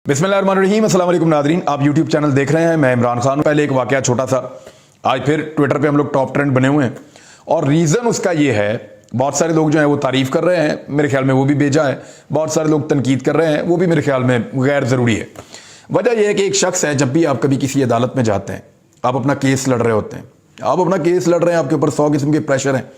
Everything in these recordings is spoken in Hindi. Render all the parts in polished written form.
बिस्मिल्लाहिर्रहमानिर्रहीम, अस्सलाम वालेकुम नादरीन। आप यूट्यूब चैनल देख रहे हैं, मैं इमरान खान। पहले एक वाकया छोटा सा, आज फिर ट्विटर पे हम लोग टॉप ट्रेंड बने हुए हैं और रीज़न उसका ये है, बहुत सारे लोग जो हैं वो तारीफ़ कर रहे हैं, मेरे ख्याल में वो भी भेजा है, बहुत सारे लोग तनकीद कर रहे हैं, वो भी मेरे ख्याल में गैर ज़रूरी है। वजह यह है कि एक शख्स है, जब भी आप कभी किसी अदालत में जाते हैं, आप अपना केस लड़ रहे होते हैं, आपके ऊपर 100 किस्म के प्रेशर हैं,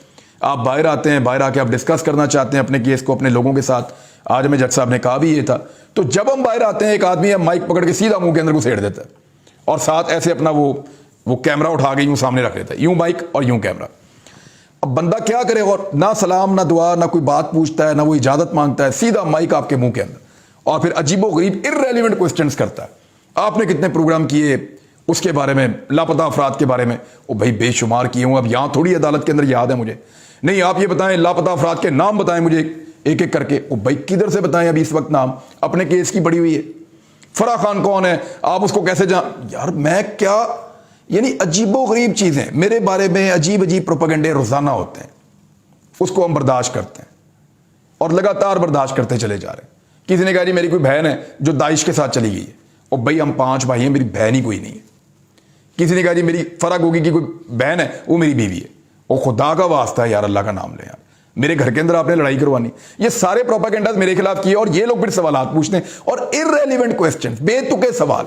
आप बाहर आते हैं, बाहर आके आप डिस्कस करना चाहते हैं अपने केस को अपने लोगों के साथ। आज में जज साहब ने कहा भी ये था। तो जब हम बाहर आते हैं, एक आदमी माइक पकड़ के सीधा मुंह के अंदर घुसेड़ देता है और साथ ऐसे अपना वो कैमरा उठा के यूं सामने रख लेता है, यूं माइक और यूं कैमरा। अब बंदा क्या करे, और ना सलाम ना दुआ ना कोई बात पूछता है, ना वो इजाजत मांगता है, सीधा माइक आपके मुंह के अंदर और फिर अजीबो गरीब इर्रेलेवेंट क्वेश्चंस करता है। आपने कितने प्रोग्राम किए, उसके बारे में, लापता अफराद के बारे में। वो भाई बेशुमार किए हूं, अब यहां थोड़ी अदालत के अंदर याद है मुझे। नहीं, आप ये बताएं, लापता अफराद के नाम बताएं मुझे एक एक करके। ओ भाई किधर से बताएं अभी इस वक्त नाम, अपने केस की बड़ी हुई है। फराह खान कौन है, आप उसको कैसे जान, यार मैं क्या, यानी अजीबो गरीब चीजें मेरे बारे में, अजीब अजीब प्रोपेगेंडे रोजाना होते हैं, उसको हम बर्दाश्त करते हैं और लगातार बर्दाश्त करते चले जा रहे हैं। किसी ने कहा जी मेरी कोई बहन है जो दाइश के साथ चली गई है, और भाई हम 5 भाई हैं, मेरी बहन ही कोई नहीं है। किसी ने कहा जी मेरी फर्क होगी कि कोई बहन है, वो मेरी बीवी है। वो खुदा का वास्ता है यार, अल्लाह का नाम ले यार, मेरे घर के अंदर आपने लड़ाई करवानी। ये सारे प्रोपेगेंडास मेरे खिलाफ किए और ये लोग फिर सवाल पूछते हैं और इररेलेवेंट क्वेश्चन, बेतुके सवाल।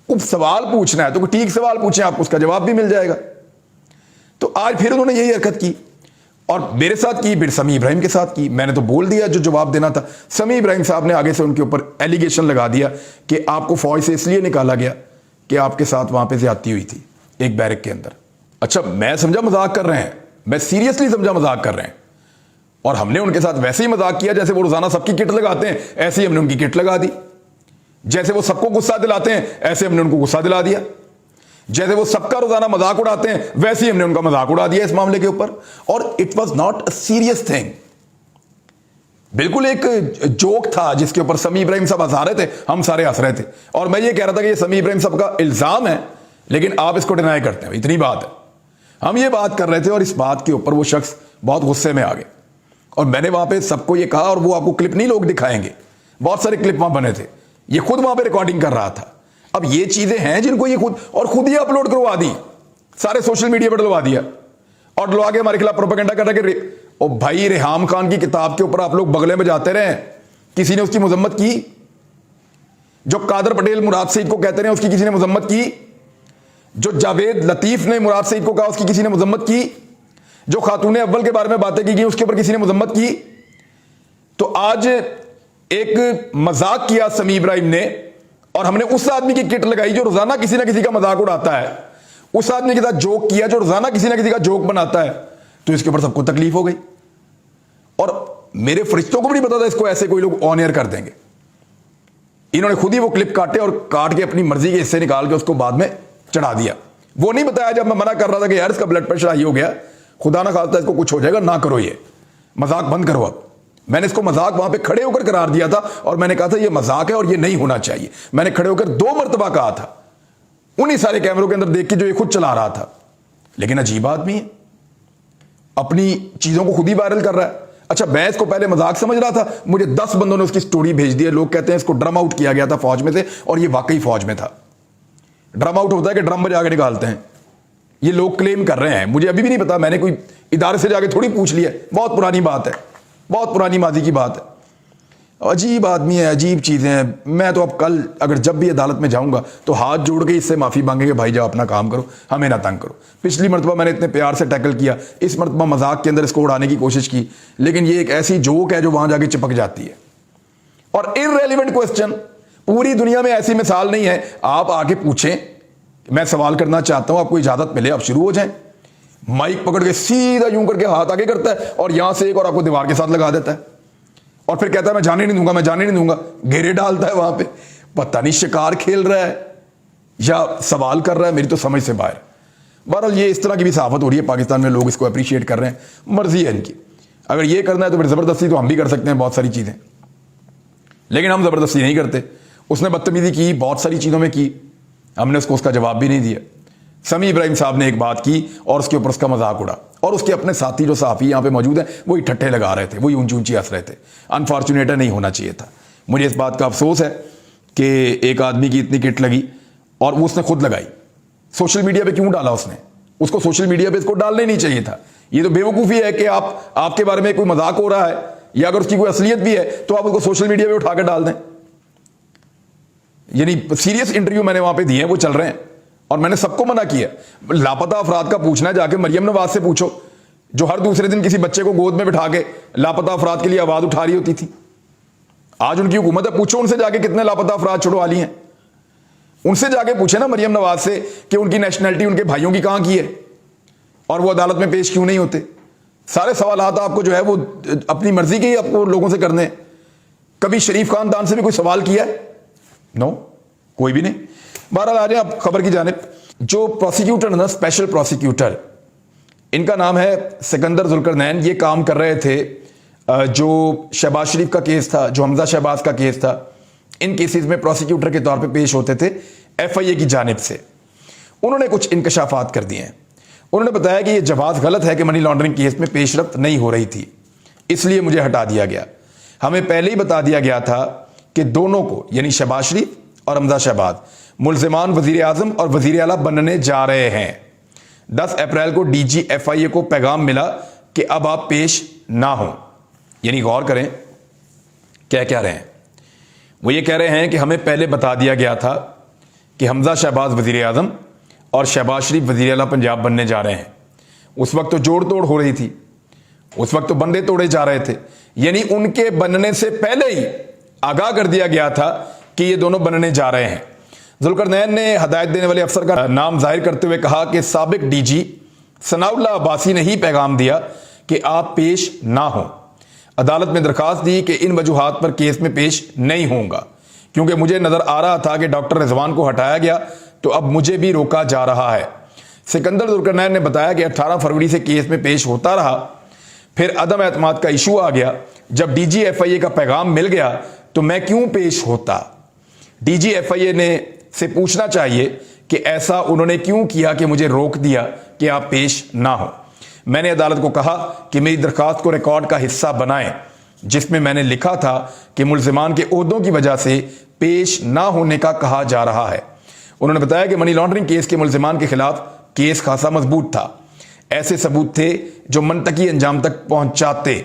अब सवाल पूछना है तो कोई ठीक सवाल पूछें, आपको उसका जवाब भी मिल जाएगा। तो आज फिर उन्होंने यही हरकत की और मेरे साथ की, फिर समी इब्राहिम के साथ की। मैंने तो बोल दिया जो जवाब देना था। समी इब्राहिम साहब ने आगे से उनके ऊपर एलिगेशन लगा दिया कि आपको फौज से इसलिए निकाला गया कि आपके साथ वहां पर ज्यादती हुई थी एक बैरक के अंदर। अच्छा, मैं समझा मजाक कर रहे हैं, मैं सीरियसली समझा मजाक कर रहे हैं, और हमने उनके साथ वैसे ही मजाक किया जैसे वो रोजाना सबकी किट लगाते हैं, ऐसे ही हमने उनकी किट लगा दी। जैसे वो सबको गुस्सा दिलाते हैं, ऐसे हमने उनको गुस्सा दिला दिया। जैसे वो सबका रोजाना मजाक उड़ाते हैं, वैसे ही हमने उनका मजाक उड़ा दिया इस मामले के ऊपर। और it was not a serious thing, बिल्कुल एक जोक था जिसके ऊपर समी इब्राहिम साहब हंसा रहे थे, हम सारे हंस रहे थे। और मैं ये कह रहा था कि ये समी इब्राहिम साहब का इल्जाम है, लेकिन आप इसको डिनाई करते हैं, इतनी बात है। हम ये बात कर रहे थे और इस बात के ऊपर वो शख्स बहुत गुस्से में आ गए और मैंने वहां पे सबको ये कहा, और वो आपको क्लिप नहीं लोग दिखाएंगे, बहुत सारे क्लिप वहां बने थे, ये खुद वहां पे रिकॉर्डिंग कर रहा था। अब ये चीजें हैं जिनको ये खुद ही अपलोड करवा दी, सारे सोशल मीडिया पर डलवा दिया और डलवा के हमारे खिलाफ प्रोपेगेंडा कर रहे कि ओ भाई रेहाम खान की किताब के ऊपर आप लोग बगले में जाते रहे, किसी ने उसकी मजम्मत की? जो कादर पटेल मुराद सईद को कहते रहे उसकी किसी ने मजम्मत की? जो जावेद लतीफ ने मुराद सईद को कहा उसकी किसी ने मजम्मत की? जो खातूने अव्वल के बारे में बातें की गई उसके ऊपर किसी ने मजम्मत की? तो आज एक मजाक किया समी इब्राहिम ने और हमने उस आदमी की किट लगाई जो रोजाना किसी ना किसी का मजाक उड़ाता है, उस आदमी के साथ जोक किया जो रोजाना किसी ना किसी का जोक बनाता है। तो इसके ऊपर सबको तकलीफ हो गई और मेरे फरिश्तों को भी नहीं पता था इसको ऐसे कोई लोग ऑन एयर कर देंगे। इन्होंने खुद ही वो क्लिप काटे और काट के अपनी मर्जी के हिस्से निकाल के उसको बाद में चढ़ा दिया। वो नहीं बताया जब मैं मना कर रहा था कि यार इसका ब्लड प्रेशर हाई हो गया, खुदा ना खास्ता इसको कुछ हो जाएगा, ना करो, ये मजाक बंद करो। अब मैंने इसको मजाक वहां पे खड़े होकर करार दिया था और मैंने कहा था ये मजाक है और ये नहीं होना चाहिए। मैंने खड़े होकर 2 मरतबा कहा था उन्हीं सारे कैमरों के अंदर देख के जो ये खुद चला रहा था। लेकिन अजीब आदमी है, अपनी चीजों को खुद ही वायरल कर रहा है। अच्छा, मैं इसको पहले मजाक समझ रहा था, मुझे 10 बंदों ने उसकी स्टोरी भेज दी है। लोग कहते हैं इसको ड्रम आउट किया गया था फौज में से, और ये वाकई फौज में था। ड्रम आउट होता है कि ड्रम में जाकर निकालते हैं, ये लोग क्लेम कर रहे हैं, मुझे अभी भी नहीं पता, मैंने कोई इदारे से जाके थोड़ी पूछ लिया, बहुत पुरानी बात है, बहुत पुरानी माजी की बात है। अजीब आदमी है, अजीब चीजें हैं। मैं तो अब कल अगर जब भी अदालत में जाऊंगा तो हाथ जोड़ के इससे माफी मांगेंगे, भाई जाओ अपना काम करो, हमें ना तंग करो। पिछली मरतबा मैंने इतने प्यार से टैकल किया, इस मरतबा मजाक के अंदर इसको उड़ाने की कोशिश की, लेकिन ये एक ऐसी जोक है जो वहां जाके चिपक जाती है। और इररेलेवेंट क्वेश्चन, पूरी दुनिया में ऐसी मिसाल नहीं है। आप आके पूछें, मैं सवाल करना चाहता हूं, आपको इजाजत मिले, आप शुरू हो जाएं। माइक पकड़ के सीधा यूं करके हाथ आगे करता है और यहां से एक और आपको दीवार के साथ लगा देता है और फिर कहता है मैं जाने नहीं दूंगा, मैं जाने नहीं दूंगा। घेरे डालता है वहां पे, पता नहीं शिकार खेल रहा है या सवाल कर रहा है, मेरी तो समझ से बाहर। बहरहाल ये इस तरह की भी सहाफत हो रही है पाकिस्तान में, लोग इसको अप्रिशिएट कर रहे हैं, मर्जी है इनकी। अगर ये करना है तो फिर जबरदस्ती तो हम भी कर सकते हैं बहुत सारी चीजें, लेकिन हम जबरदस्ती नहीं करते। उसने बदतमीजी की, बहुत सारी चीजों में की, हमने उसको उसका जवाब भी नहीं दिया। समी इब्राहिम साहब ने एक बात की और उसके ऊपर उसका मजाक उड़ा और उसके अपने साथी जो सहाफ़ी यहाँ पे मौजूद हैं वही ठट्ठे लगा रहे थे, वही ऊंची ऊंची हंस रहे थे। अनफॉर्चुनेट नहीं होना चाहिए था। मुझे इस बात का अफसोस है कि एक आदमी की इतनी किट लगी और वो उसने खुद लगाई। सोशल मीडिया पे क्यों डाला उसने? उसको सोशल मीडिया पे इसको डालना ही नहीं चाहिए था। ये तो बेवकूफ़ी है कि आपके बारे में कोई मजाक हो रहा है या अगर उसकी कोई असलियत भी है तो आप उसको सोशल मीडिया पे उठा कर डाल दें। यानी सीरियस इंटरव्यू मैंने वहां पे दिए हैं, वो चल रहे हैं और मैंने सबको मना किया। लापता अफराद का पूछना है जाके मरियम नवाज से पूछो, जो हर दूसरे दिन किसी बच्चे को गोद में बिठा के लापता अफराद के लिए आवाज उठा रही होती थी। आज उनकी हुकूमत है, पूछो उनसे जाके कितने लापता अफराद छुड़वा लिए हैं। उनसे जाके पूछे ना मरियम नवाज से कि उनकी नेशनैलिटी उनके भाइयों की कहां की है और वो अदालत में पेश क्यों नहीं होते। सारे सवाल आपको जो है वो अपनी मर्जी के ही आपको लोगों से करने। कभी शरीफ खानदान से भी कोई सवाल किया है? नो, कोई भी नहीं। बहरहाल आ जाए आप खबर की जानिब। जो प्रोसिक्यूटर ना, स्पेशल प्रोसिक्यूटर, इनका नाम है सिकंदर जुल्करनैन। ये काम कर रहे थे जो शहबाज शरीफ का केस था, जो हमजा शहबाज का केस था, इन केसेस में प्रोसिक्यूटर के तौर पे पेश होते थे FIA की जानिब से। उन्होंने कुछ इंकशाफात कर दिए हैं। उन्होंने बताया कि यह जवाब गलत है कि मनी लॉन्ड्रिंग केस में पेशरफ्त नहीं हो रही थी, इसलिए मुझे हटा दिया गया। हमें पहले ही बता दिया गया था कि दोनों को, यानी शहबाज शरीफ और हमजा शहबाज, मुल्जिमान वजीर आजम और वजीर आला बनने जा रहे हैं। 10 अप्रैल को DG FIA को पैगाम मिला कि अब आप पेश ना हो। यानी गौर करें क्या रहे हैं वो। ये कह रहे हैं कि हमें पहले बता दिया गया था कि हमजा शहबाज वजीर आजम और शहबाज शरीफ वजीर आला पंजाब बनने जा रहे हैं। उस वक्त तो जोड़ तोड़ हो रही थी, उस वक्त तो बंदे तोड़े जा रहे थे। यानी उनके बनने से पहले ही आगाह कर दिया गया था कि ये दोनों बनने जा रहे हैं। जुल्करनैन ने हदायत देने वाले अफसर का नाम जाहिर करते हुए कहा कि साबिक DG सनाउल्लाह अब्बासी ने ही पैगाम दिया कि आप पेश ना हो। अदालत में दरखास्त दी कि इन वजूहात पर केस में पेश नहीं होऊंगा, क्योंकि मुझे नजर आ रहा था कि डॉक्टर रिजवान को हटाया गया तो अब मुझे भी रोका जा रहा है। सिकंदर जुल्करनैन ने बताया कि 18 फरवरी से केस में पेश होता रहा, फिर अदम एतमाद का इशू आ गया। जब DG FIA का पैगाम मिल गया तो मैं क्यों पेश होता। DG FIA ने से पूछना चाहिए कि ऐसा उन्होंने क्यों किया कि मुझे रोक दिया कि आप पेश ना हो। मैंने अदालत को कहा कि मेरी दरखास्त को रिकॉर्ड का हिस्सा बनाएं, जिसमें मैंने लिखा था कि मुल्जिमान के ओहदों की वजह से पेश ना होने का कहा जा रहा है। उन्होंने बताया कि मनी लॉन्ड्रिंग केस के मुल्जिमान के खिलाफ केस खासा मजबूत था। ऐसे सबूत थे जो मंतकी अंजाम तक पहुंचाते।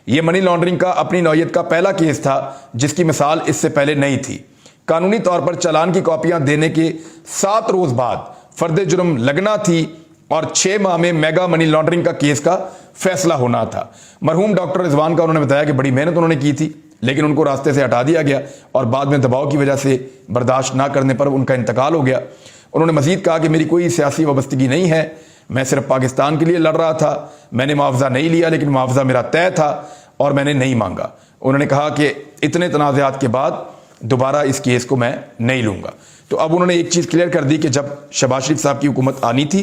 यह मनी लॉन्ड्रिंग का अपनी नौयत का पहला केस था जिसकी मिसाल इससे पहले नहीं थी। कानूनी तौर पर चालान की कॉपियां देने के 7 रोज बाद फर्द जुर्म लगना थी और 6 माह में मेगा मनी लॉन्ड्रिंग का केस का फैसला होना था। मरहूम डॉक्टर रिजवान का उन्होंने बताया कि बड़ी मेहनत उन्होंने की थी, लेकिन उनको रास्ते से हटा दिया गया और बाद में दबाव की वजह से बर्दाश्त ना करने पर उनका इंतकाल हो गया। उन्होंने मजीद कहा कि मेरी कोई सियासी वाबस्तगी नहीं है, मैं सिर्फ पाकिस्तान के लिए लड़ रहा था। मैंने मुआवजा नहीं लिया, लेकिन मुआवजा मेरा तय था और मैंने नहीं मांगा। उन्होंने कहा कि इतने तनाज़ात के बाद दोबारा इस केस को मैं नहीं लूंगा। तो अब उन्होंने एक चीज़ क्लियर कर दी कि जब शहबाज शरीफ साहब की हुकूमत आनी थी,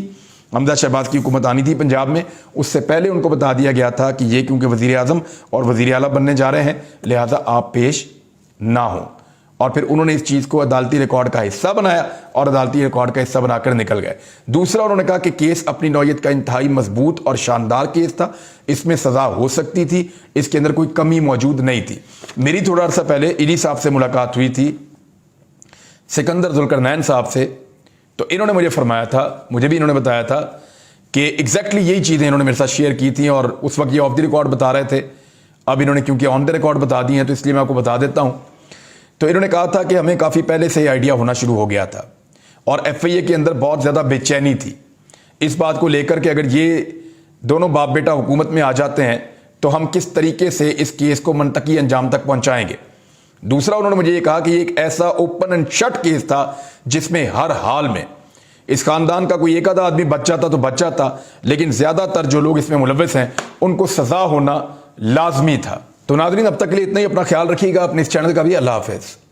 हमजा शहबाज की हुकूमत आनी थी पंजाब में, उससे पहले उनको बता दिया गया था कि ये क्योंकि वज़ीर आज़म और वज़ीर आला बनने जा रहे हैं, लिहाजा आप पेश ना हो। और फिर उन्होंने इस चीज़ को अदालती रिकॉर्ड का हिस्सा बनाया और अदालती रिकॉर्ड का हिस्सा बनाकर निकल गए। दूसरा, उन्होंने कहा कि केस अपनी नौयत का इंतहाई मजबूत और शानदार केस था, इसमें सज़ा हो सकती थी, इसके अंदर कोई कमी मौजूद नहीं थी। मेरी थोड़ा अर्सा पहले इन्हीं साहब से मुलाकात हुई थी, सिकंदर जुल्करनैन साहब से। तो इन्होंने मुझे फरमाया था, मुझे भी इन्होंने बताया था कि एग्जैक्टली यही चीज़ें इन्होंने मेरे साथ शेयर की थी और उस वक्त ये ऑफ द रिकॉर्ड बता रहे थे। अब इन्होंने क्योंकि ऑन द रिकॉर्ड बता दी हैं तो इसलिए मैं आपको बता देता हूँ। तो इन्होंने कहा था कि हमें काफ़ी पहले से आइडिया होना शुरू हो गया था और FIA के अंदर बहुत ज़्यादा बेचैनी थी इस बात को लेकर कि अगर ये दोनों बाप बेटा हुकूमत में आ जाते हैं तो हम किस तरीके से इस केस को मंतकी अंजाम तक पहुंचाएंगे। दूसरा, उन्होंने मुझे ये कहा कि एक ऐसा ओपन एंड शट केस था जिसमें हर हाल में इस खानदान का कोई एक आधा आदमी बच जाता तो बच जाता, लेकिन ज़्यादातर जो लोग इसमें मुलव्वस हैं उनको सज़ा होना लाजमी था। तो नाज़रीन, अब तक के लिए इतना ही। अपना ख्याल रखिएगा, अपने इस चैनल का भी। अल्लाह हाफ़िज़।